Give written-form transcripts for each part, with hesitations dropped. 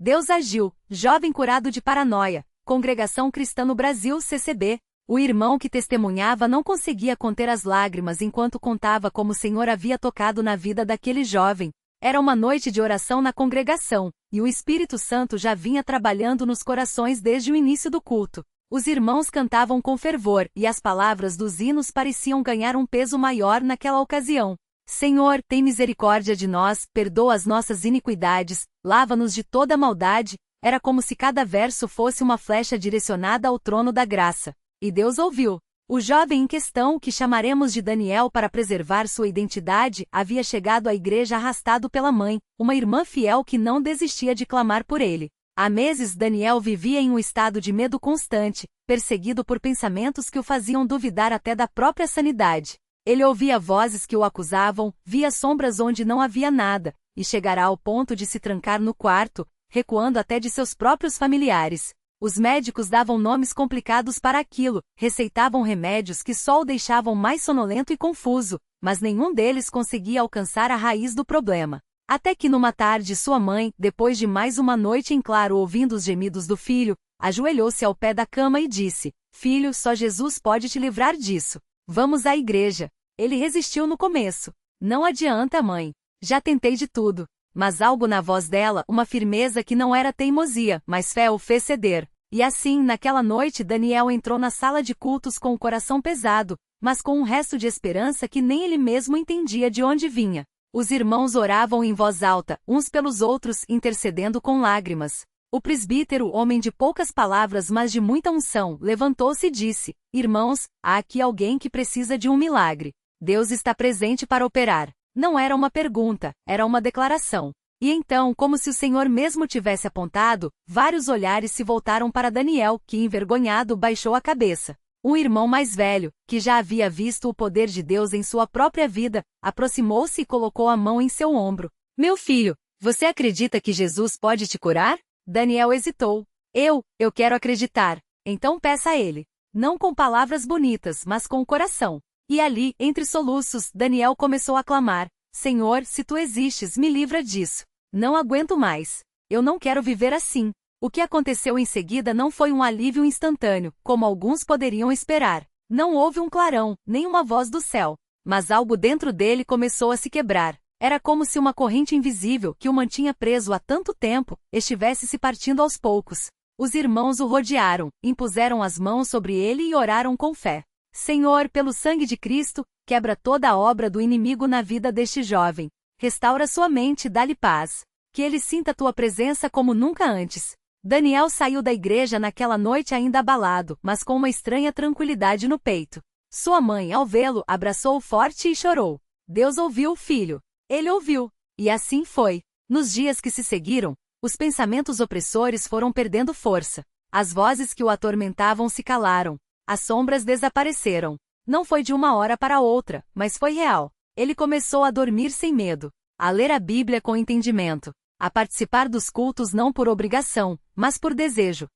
Deus agiu, jovem curado de paranoia, Congregação Cristã no Brasil CCB. O irmão que testemunhava não conseguia conter as lágrimas enquanto contava como o Senhor havia tocado na vida daquele jovem. Era uma noite de oração na congregação, e o Espírito Santo já vinha trabalhando nos corações desde o início do culto. Os irmãos cantavam com fervor, e as palavras dos hinos pareciam ganhar um peso maior naquela ocasião. Senhor, tem misericórdia de nós, perdoa as nossas iniquidades, lava-nos de toda maldade. Era como se cada verso fosse uma flecha direcionada ao trono da graça. E Deus ouviu. O jovem em questão, que chamaremos de Daniel para preservar sua identidade, havia chegado à igreja arrastado pela mãe, uma irmã fiel que não desistia de clamar por ele. Há meses Daniel vivia em um estado de medo constante, perseguido por pensamentos que o faziam duvidar até da própria sanidade. Ele ouvia vozes que o acusavam, via sombras onde não havia nada, e chegará ao ponto de se trancar no quarto, recuando até de seus próprios familiares. Os médicos davam nomes complicados para aquilo, receitavam remédios que só o deixavam mais sonolento e confuso, mas nenhum deles conseguia alcançar a raiz do problema. Até que numa tarde sua mãe, depois de mais uma noite em claro ouvindo os gemidos do filho, ajoelhou-se ao pé da cama e disse: Filho, só Jesus pode te livrar disso. Vamos à igreja. Ele resistiu no começo. Não adianta, mãe. Já tentei de tudo. Mas algo na voz dela, uma firmeza que não era teimosia, mas fé o fez ceder. E assim, naquela noite Daniel entrou na sala de cultos com o coração pesado, mas com um resto de esperança que nem ele mesmo entendia de onde vinha. Os irmãos oravam em voz alta, uns pelos outros, intercedendo com lágrimas. O presbítero, homem de poucas palavras mas de muita unção, levantou-se e disse: Irmãos, há aqui alguém que precisa de um milagre. Deus está presente para operar. Não era uma pergunta, era uma declaração. E então, como se o Senhor mesmo tivesse apontado, vários olhares se voltaram para Daniel, que envergonhado baixou a cabeça. Um irmão mais velho, que já havia visto o poder de Deus em sua própria vida, aproximou-se e colocou a mão em seu ombro. Meu filho, você acredita que Jesus pode te curar? Daniel hesitou. Eu quero acreditar. Então peça a ele. Não com palavras bonitas, mas com o coração. E ali, entre soluços, Daniel começou a clamar: Senhor, se tu existes, me livra disso. Não aguento mais. Eu não quero viver assim. O que aconteceu em seguida não foi um alívio instantâneo, como alguns poderiam esperar. Não houve um clarão, nem uma voz do céu. Mas algo dentro dele começou a se quebrar. Era como se uma corrente invisível, que o mantinha preso há tanto tempo, estivesse se partindo aos poucos. Os irmãos o rodearam, impuseram as mãos sobre ele e oraram com fé. Senhor, pelo sangue de Cristo, quebra toda a obra do inimigo na vida deste jovem. Restaura sua mente e dá-lhe paz. Que ele sinta tua presença como nunca antes. Daniel saiu da igreja naquela noite ainda abalado, mas com uma estranha tranquilidade no peito. Sua mãe, ao vê-lo, abraçou-o forte e chorou. Deus ouviu o filho. Ele ouviu. E assim foi. Nos dias que se seguiram, os pensamentos opressores foram perdendo força. As vozes que o atormentavam se calaram. As sombras desapareceram. Não foi de uma hora para outra, mas foi real. Ele começou a dormir sem medo, a ler a Bíblia com entendimento, a participar dos cultos não por obrigação, mas por desejo.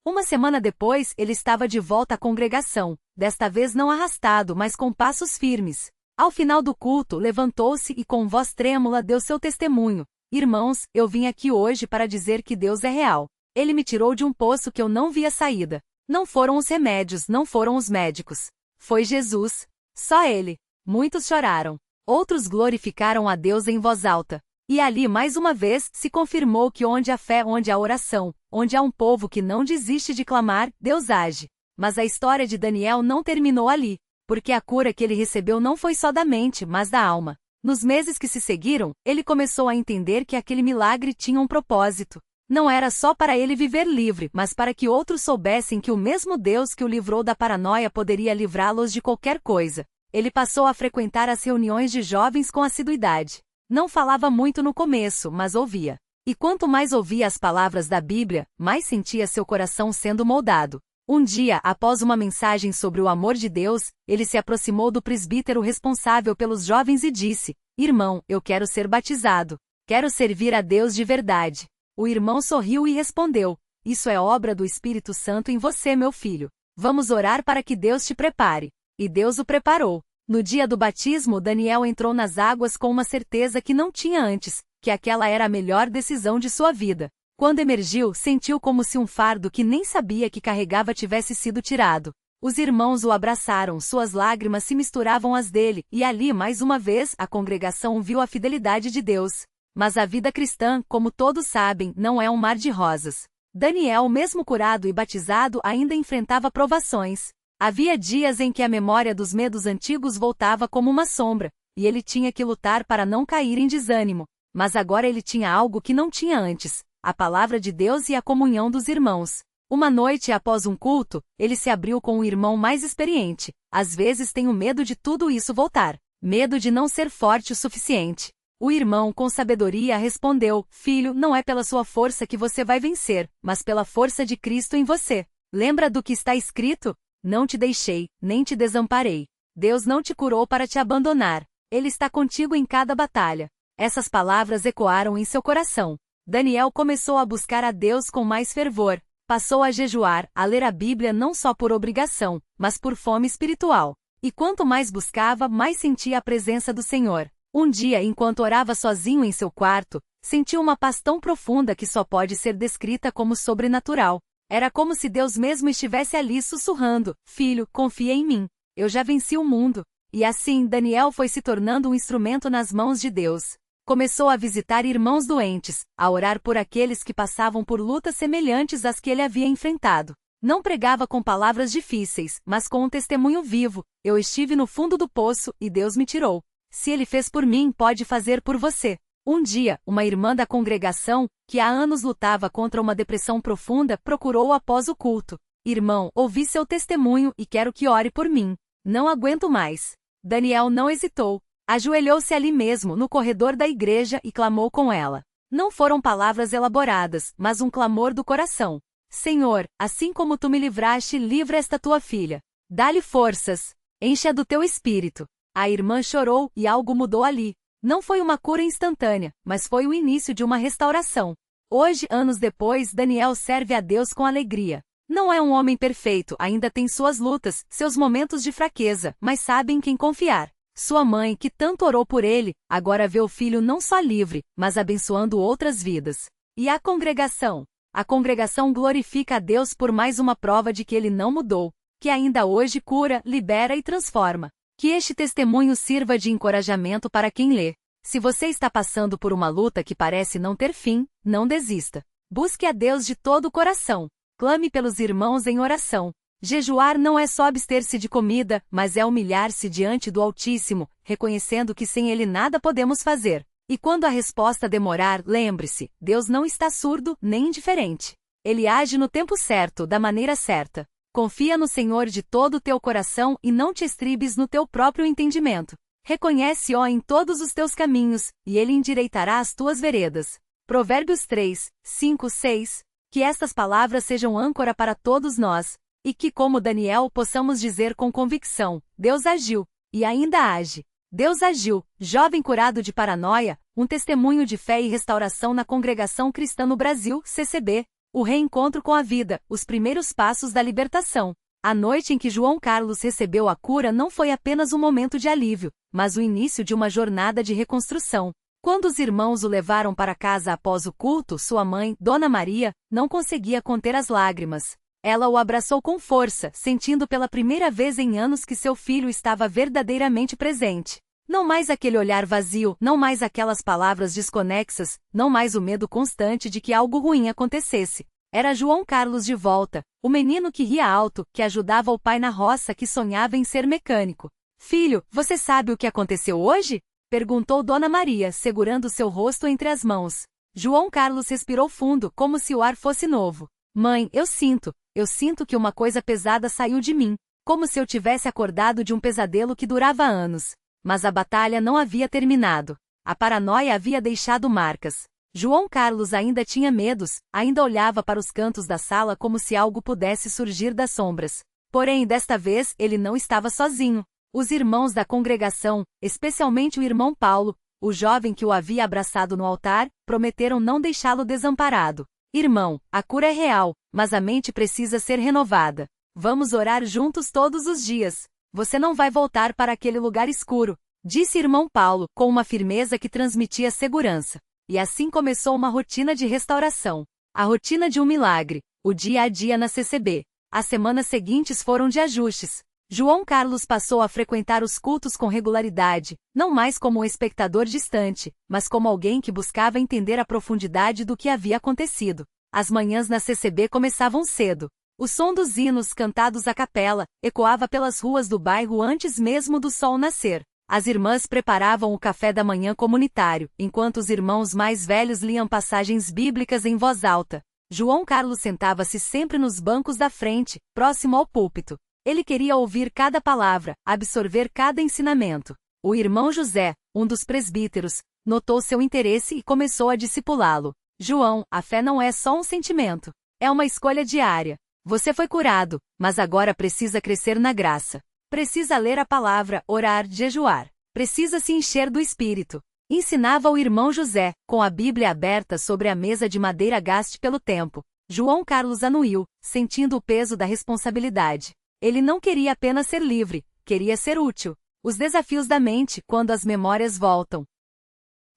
Uma semana depois, ele estava de volta à congregação, desta vez não arrastado, mas com passos firmes. Ao final do culto, levantou-se e com voz trêmula deu seu testemunho. Irmãos, eu vim aqui hoje para dizer que Deus é real. Ele me tirou de um poço que eu não via saída. Não foram os remédios, não foram os médicos. Foi Jesus. Só Ele. Muitos choraram. Outros glorificaram a Deus em voz alta. E ali mais uma vez se confirmou que onde há fé, onde há oração, onde há um povo que não desiste de clamar, Deus age. Mas a história de Daniel não terminou ali, porque a cura que ele recebeu não foi só da mente, mas da alma. Nos meses que se seguiram, ele começou a entender que aquele milagre tinha um propósito. Não era só para ele viver livre, mas para que outros soubessem que o mesmo Deus que o livrou da paranoia poderia livrá-los de qualquer coisa. Ele passou a frequentar as reuniões de jovens com assiduidade. Não falava muito no começo, mas ouvia. E quanto mais ouvia as palavras da Bíblia, mais sentia seu coração sendo moldado. Um dia, após uma mensagem sobre o amor de Deus, ele se aproximou do presbítero responsável pelos jovens e disse: Irmão, eu quero ser batizado. Quero servir a Deus de verdade. O irmão sorriu e respondeu: Isso é obra do Espírito Santo em você, meu filho. Vamos orar para que Deus te prepare. E Deus o preparou. No dia do batismo, Daniel entrou nas águas com uma certeza que não tinha antes, que aquela era a melhor decisão de sua vida. Quando emergiu, sentiu como se um fardo que nem sabia que carregava tivesse sido tirado. Os irmãos o abraçaram, suas lágrimas se misturavam às dele, e ali mais uma vez a congregação viu a fidelidade de Deus. Mas a vida cristã, como todos sabem, não é um mar de rosas. Daniel, mesmo curado e batizado, ainda enfrentava provações. Havia dias em que a memória dos medos antigos voltava como uma sombra, e ele tinha que lutar para não cair em desânimo. Mas agora ele tinha algo que não tinha antes: a palavra de Deus e a comunhão dos irmãos. Uma noite após um culto, ele se abriu com o irmão mais experiente. Às vezes tenho medo de tudo isso voltar. Medo de não ser forte o suficiente. O irmão, com sabedoria, respondeu: Filho, não é pela sua força que você vai vencer, mas pela força de Cristo em você. Lembra do que está escrito? Não te deixei, nem te desamparei. Deus não te curou para te abandonar. Ele está contigo em cada batalha. Essas palavras ecoaram em seu coração. Daniel começou a buscar a Deus com mais fervor. Passou a jejuar, a ler a Bíblia não só por obrigação, mas por fome espiritual. E quanto mais buscava, mais sentia a presença do Senhor. Um dia, enquanto orava sozinho em seu quarto, sentiu uma paz tão profunda que só pode ser descrita como sobrenatural. Era como se Deus mesmo estivesse ali sussurrando: Filho, confia em mim. Eu já venci o mundo. E assim, Daniel foi se tornando um instrumento nas mãos de Deus. Começou a visitar irmãos doentes, a orar por aqueles que passavam por lutas semelhantes às que ele havia enfrentado. Não pregava com palavras difíceis, mas com um testemunho vivo: eu estive no fundo do poço, e Deus me tirou. Se ele fez por mim, pode fazer por você. Um dia, uma irmã da congregação, que há anos lutava contra uma depressão profunda, procurou-o após o culto. Irmão, ouvi seu testemunho e quero que ore por mim. Não aguento mais. Daniel não hesitou. Ajoelhou-se ali mesmo, no corredor da igreja, e clamou com ela. Não foram palavras elaboradas, mas um clamor do coração. Senhor, assim como tu me livraste, livra esta tua filha. Dá-lhe forças. Enche-a do teu espírito. A irmã chorou, e algo mudou ali. Não foi uma cura instantânea, mas foi o início de uma restauração. Hoje, anos depois, Daniel serve a Deus com alegria. Não é um homem perfeito, ainda tem suas lutas, seus momentos de fraqueza, mas sabe em quem confiar. Sua mãe, que tanto orou por ele, agora vê o filho não só livre, mas abençoando outras vidas. E a congregação? A congregação glorifica a Deus por mais uma prova de que ele não mudou, que ainda hoje cura, libera e transforma. Que este testemunho sirva de encorajamento para quem lê. Se você está passando por uma luta que parece não ter fim, não desista. Busque a Deus de todo o coração. Clame pelos irmãos em oração. Jejuar não é só abster-se de comida, mas é humilhar-se diante do Altíssimo, reconhecendo que sem Ele nada podemos fazer. E quando a resposta demorar, lembre-se, Deus não está surdo nem indiferente. Ele age no tempo certo, da maneira certa. Confia no Senhor de todo o teu coração e não te estribes no teu próprio entendimento. Reconhece-o em todos os teus caminhos, e Ele endireitará as tuas veredas. Provérbios 3, 5, 6. Que estas palavras sejam âncora para todos nós. E que, como Daniel, possamos dizer com convicção: Deus agiu, e ainda age. Deus agiu. Jovem curado de paranoia, um testemunho de fé e restauração na Congregação Cristã no Brasil, CCB. O reencontro com a vida, os primeiros passos da libertação. A noite em que João Carlos recebeu a cura não foi apenas um momento de alívio, mas o início de uma jornada de reconstrução. Quando os irmãos o levaram para casa após o culto, sua mãe, Dona Maria, não conseguia conter as lágrimas. Ela o abraçou com força, sentindo pela primeira vez em anos que seu filho estava verdadeiramente presente. Não mais aquele olhar vazio, não mais aquelas palavras desconexas, não mais o medo constante de que algo ruim acontecesse. Era João Carlos de volta, o menino que ria alto, que ajudava o pai na roça, que sonhava em ser mecânico. Filho, você sabe o que aconteceu hoje? Perguntou Dona Maria, segurando seu rosto entre as mãos. João Carlos respirou fundo, como se o ar fosse novo. Mãe, eu sinto que uma coisa pesada saiu de mim, como se eu tivesse acordado de um pesadelo que durava anos. Mas a batalha não havia terminado. A paranoia havia deixado marcas. João Carlos ainda tinha medos, ainda olhava para os cantos da sala como se algo pudesse surgir das sombras. Porém, desta vez, ele não estava sozinho. Os irmãos da congregação, especialmente o irmão Paulo, o jovem que o havia abraçado no altar, prometeram não deixá-lo desamparado. Irmão, a cura é real, mas a mente precisa ser renovada. Vamos orar juntos todos os dias. Você não vai voltar para aquele lugar escuro, disse irmão Paulo, com uma firmeza que transmitia segurança. E assim começou uma rotina de restauração. A rotina de um milagre, o dia a dia na CCB. As semanas seguintes foram de ajustes. João Carlos passou a frequentar os cultos com regularidade, não mais como um espectador distante, mas como alguém que buscava entender a profundidade do que havia acontecido. As manhãs na CCB começavam cedo. O som dos hinos cantados à capela ecoava pelas ruas do bairro antes mesmo do sol nascer. As irmãs preparavam o café da manhã comunitário, enquanto os irmãos mais velhos liam passagens bíblicas em voz alta. João Carlos sentava-se sempre nos bancos da frente, próximo ao púlpito. Ele queria ouvir cada palavra, absorver cada ensinamento. O irmão José, um dos presbíteros, notou seu interesse e começou a discipulá-lo. João, a fé não é só um sentimento. É uma escolha diária. Você foi curado, mas agora precisa crescer na graça. Precisa ler a palavra, orar, jejuar. Precisa se encher do Espírito. Ensinava o irmão José, com a Bíblia aberta sobre a mesa de madeira gaste pelo tempo. João Carlos anuiu, sentindo o peso da responsabilidade. Ele não queria apenas ser livre, queria ser útil. Os desafios da mente quando as memórias voltam.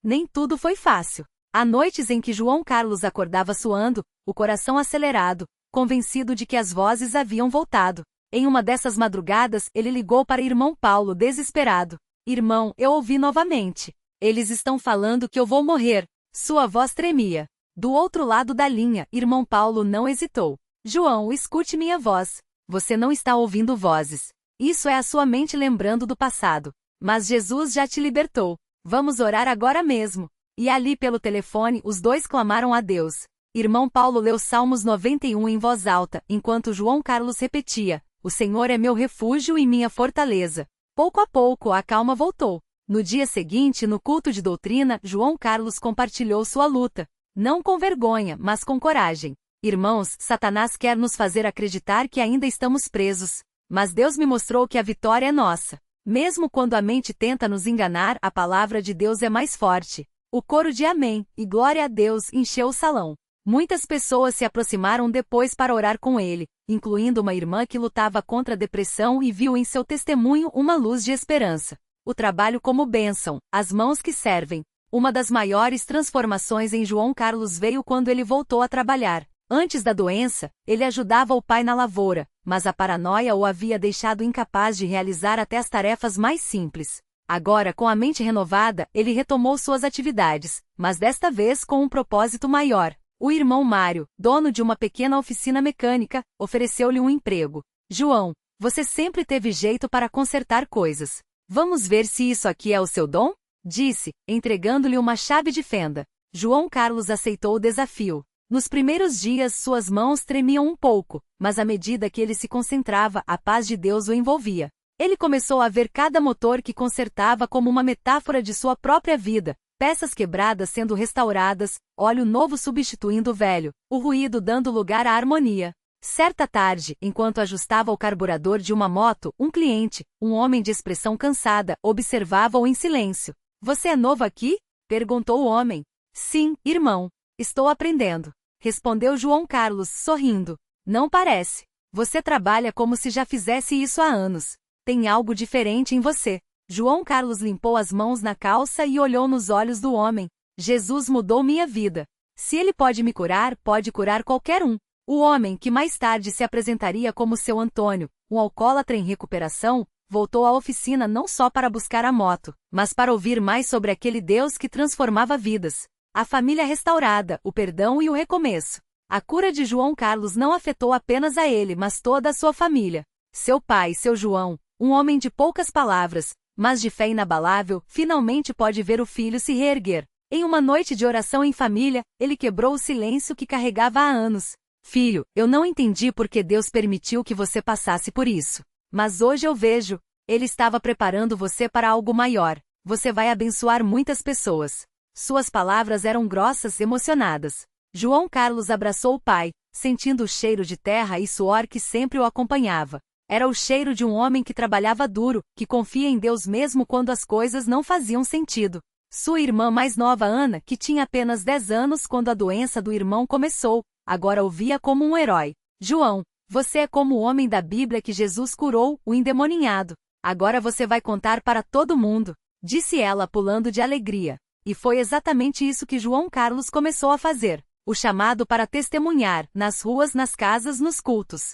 Nem tudo foi fácil. Há noites em que João Carlos acordava suando, o coração acelerado, convencido de que as vozes haviam voltado. Em uma dessas madrugadas, ele ligou para irmão Paulo desesperado. Irmão, eu ouvi novamente. Eles estão falando que eu vou morrer. Sua voz tremia. Do outro lado da linha, irmão Paulo não hesitou. João, escute minha voz. Você não está ouvindo vozes. Isso é a sua mente lembrando do passado. Mas Jesus já te libertou. Vamos orar agora mesmo. E ali pelo telefone, os dois clamaram a Deus. Irmão Paulo leu Salmos 91 em voz alta, enquanto João Carlos repetia: O Senhor é meu refúgio e minha fortaleza. Pouco a pouco, a calma voltou. No dia seguinte, no culto de doutrina, João Carlos compartilhou sua luta. Não com vergonha, mas com coragem. Irmãos, Satanás quer nos fazer acreditar que ainda estamos presos. Mas Deus me mostrou que a vitória é nossa. Mesmo quando a mente tenta nos enganar, a palavra de Deus é mais forte. O coro de amém e glória a Deus encheu o salão. Muitas pessoas se aproximaram depois para orar com ele, incluindo uma irmã que lutava contra a depressão e viu em seu testemunho uma luz de esperança. O trabalho como bênção, as mãos que servem. Uma das maiores transformações em João Carlos veio quando ele voltou a trabalhar. Antes da doença, ele ajudava o pai na lavoura, mas a paranoia o havia deixado incapaz de realizar até as tarefas mais simples. Agora, com a mente renovada, ele retomou suas atividades, mas desta vez com um propósito maior. O irmão Mário, dono de uma pequena oficina mecânica, ofereceu-lhe um emprego. João, você sempre teve jeito para consertar coisas. Vamos ver se isso aqui é o seu dom? Disse, entregando-lhe uma chave de fenda. João Carlos aceitou o desafio. Nos primeiros dias suas mãos tremiam um pouco, mas à medida que ele se concentrava, a paz de Deus o envolvia. Ele começou a ver cada motor que consertava como uma metáfora de sua própria vida, peças quebradas sendo restauradas, óleo novo substituindo o velho, o ruído dando lugar à harmonia. Certa tarde, enquanto ajustava o carburador de uma moto, um cliente, um homem de expressão cansada, observava-o em silêncio. Você é novo aqui? Perguntou o homem. Sim, irmão. Estou aprendendo. Respondeu João Carlos, sorrindo. Não parece. Você trabalha como se já fizesse isso há anos. Tem algo diferente em você. João Carlos limpou as mãos na calça e olhou nos olhos do homem. Jesus mudou minha vida. Se ele pode me curar, pode curar qualquer um. O homem, que mais tarde se apresentaria como seu Antônio, um alcoólatra em recuperação, voltou à oficina não só para buscar a moto, mas para ouvir mais sobre aquele Deus que transformava vidas. A família restaurada, o perdão e o recomeço. A cura de João Carlos não afetou apenas a ele, mas toda a sua família. Seu pai, seu João, um homem de poucas palavras, mas de fé inabalável, finalmente pode ver o filho se reerguer. Em uma noite de oração em família, ele quebrou o silêncio que carregava há anos. Filho, eu não entendi por que Deus permitiu que você passasse por isso. Mas hoje eu vejo, Ele estava preparando você para algo maior. Você vai abençoar muitas pessoas. Suas palavras eram grossas, emocionadas. João Carlos abraçou o pai, sentindo o cheiro de terra e suor que sempre o acompanhava. Era o cheiro de um homem que trabalhava duro, que confia em Deus mesmo quando as coisas não faziam sentido. Sua irmã mais nova, Ana, que tinha apenas 10 anos quando a doença do irmão começou, agora o via como um herói. João, você é como o homem da Bíblia que Jesus curou, o endemoninhado. Agora você vai contar para todo mundo, disse ela pulando de alegria. E foi exatamente isso que João Carlos começou a fazer. o chamado para testemunhar, nas ruas, nas casas, nos cultos.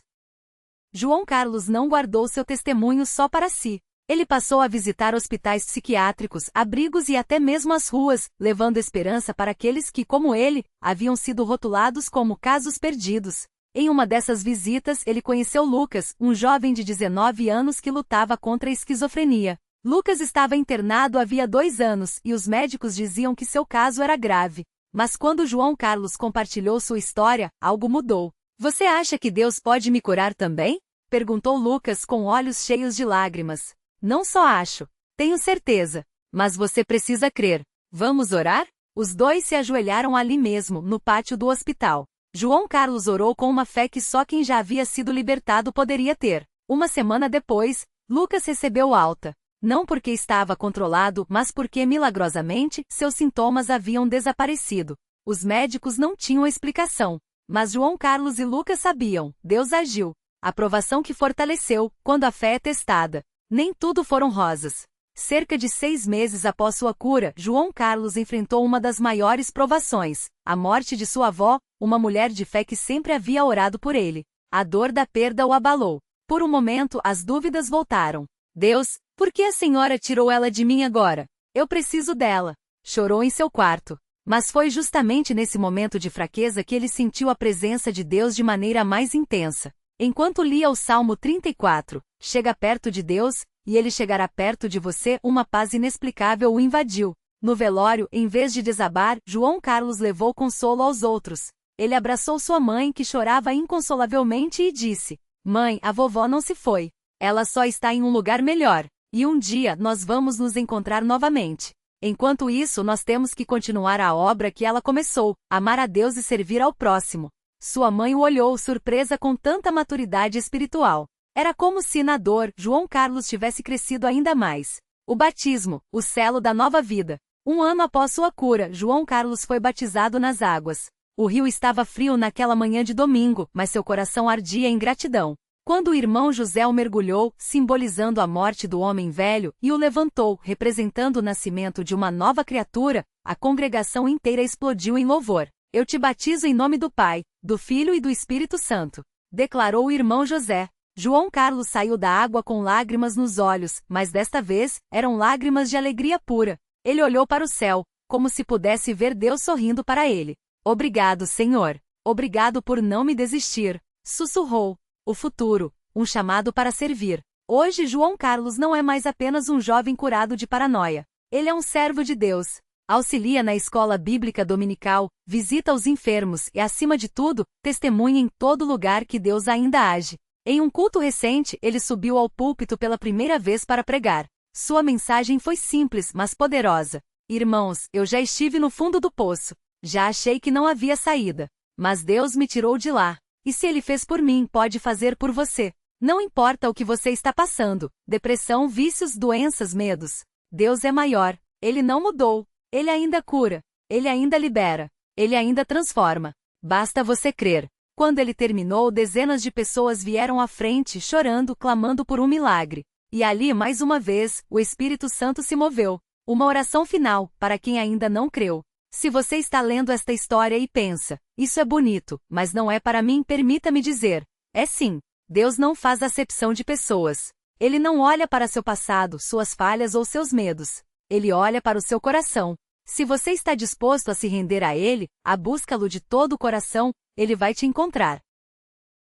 João Carlos não guardou seu testemunho só para si. Ele passou a visitar hospitais psiquiátricos, abrigos e até mesmo as ruas, levando esperança para aqueles que, como ele, haviam sido rotulados como casos perdidos. Em uma dessas visitas, ele conheceu Lucas, um jovem de 19 anos que lutava contra a esquizofrenia. Lucas estava internado havia 2 anos e os médicos diziam que seu caso era grave. Mas quando João Carlos compartilhou sua história, algo mudou. Você acha que Deus pode me curar também? Perguntou Lucas com olhos cheios de lágrimas. Não só acho, tenho certeza. Mas você precisa crer. Vamos orar? Os dois se ajoelharam ali mesmo, no pátio do hospital. João Carlos orou com uma fé que só quem já havia sido libertado poderia ter. Uma semana depois, Lucas recebeu alta. Não porque estava controlado, mas porque, milagrosamente, seus sintomas haviam desaparecido. Os médicos não tinham explicação. Mas João Carlos e Lucas sabiam, Deus agiu. A provação que fortaleceu, quando a fé é testada. Nem tudo foram rosas. Cerca de 6 meses após sua cura, João Carlos enfrentou uma das maiores provações, a morte de sua avó, uma mulher de fé que sempre havia orado por ele. A dor da perda o abalou. Por um momento, as dúvidas voltaram. Deus, por que a senhora tirou ela de mim agora? Eu preciso dela. Chorou em seu quarto. Mas foi justamente nesse momento de fraqueza que ele sentiu a presença de Deus de maneira mais intensa. Enquanto lia o Salmo 34, chega perto de Deus, e ele chegará perto de você, uma paz inexplicável o invadiu. No velório, em vez de desabar, João Carlos levou consolo aos outros. Ele abraçou sua mãe que chorava inconsolavelmente e disse: Mãe, a vovó não se foi. Ela só está em um lugar melhor. E um dia nós vamos nos encontrar novamente. Enquanto isso, nós temos que continuar a obra que ela começou, amar a Deus e servir ao próximo. Sua mãe o olhou surpresa com tanta maturidade espiritual. Era como se na dor, João Carlos tivesse crescido ainda mais. O batismo, o selo da nova vida. 1 ano após sua cura, João Carlos foi batizado nas águas. O rio estava frio naquela manhã de domingo, mas seu coração ardia em gratidão. Quando o irmão José o mergulhou, simbolizando a morte do homem velho, e o levantou, representando o nascimento de uma nova criatura, a congregação inteira explodiu em louvor. Eu te batizo em nome do Pai, do Filho e do Espírito Santo, declarou o irmão José. João Carlos saiu da água com lágrimas nos olhos, mas desta vez, eram lágrimas de alegria pura. Ele olhou para o céu, como se pudesse ver Deus sorrindo para ele. Obrigado, Senhor. Obrigado por não me desistir. Sussurrou. O futuro, um chamado para servir. Hoje João Carlos não é mais apenas um jovem curado de paranoia. Ele é um servo de Deus. Auxilia na escola bíblica dominical, visita os enfermos e, acima de tudo, testemunha em todo lugar que Deus ainda age. Em um culto recente, ele subiu ao púlpito pela primeira vez para pregar. Sua mensagem foi simples, mas poderosa. Irmãos, eu já estive no fundo do poço. Já achei que não havia saída. Mas Deus me tirou de lá. E se Ele fez por mim, pode fazer por você. Não importa o que você está passando. Depressão, vícios, doenças, medos. Deus é maior. Ele não mudou. Ele ainda cura. Ele ainda libera. Ele ainda transforma. Basta você crer. Quando ele terminou, dezenas de pessoas vieram à frente, chorando, clamando por um milagre. E ali, mais uma vez, o Espírito Santo se moveu. Uma oração final, para quem ainda não creu. Se você está lendo esta história e pensa, isso é bonito, mas não é para mim, permita-me dizer. É sim. Deus não faz acepção de pessoas. Ele não olha para seu passado, suas falhas ou seus medos. Ele olha para o seu coração. Se você está disposto a se render a Ele, a buscá-lo de todo o coração, Ele vai te encontrar.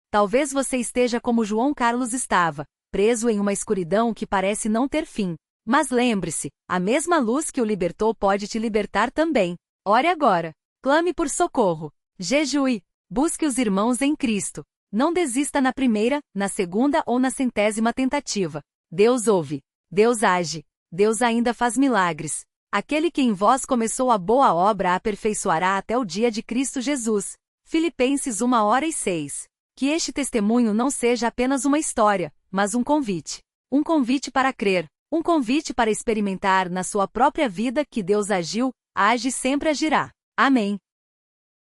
Talvez você esteja como João Carlos estava, preso em uma escuridão que parece não ter fim. Mas lembre-se, a mesma luz que o libertou pode te libertar também. Ore agora. Clame por socorro. Jejue. Busque os irmãos em Cristo. Não desista na primeira, na segunda ou na 100ª tentativa. Deus ouve. Deus age. Deus ainda faz milagres. Aquele que em vós começou a boa obra a aperfeiçoará até o dia de Cristo Jesus. Filipenses 1:06. Que este testemunho não seja apenas uma história, mas um convite. Um convite para crer. Um convite para experimentar na sua própria vida que Deus agiu, age e sempre agirá. Amém.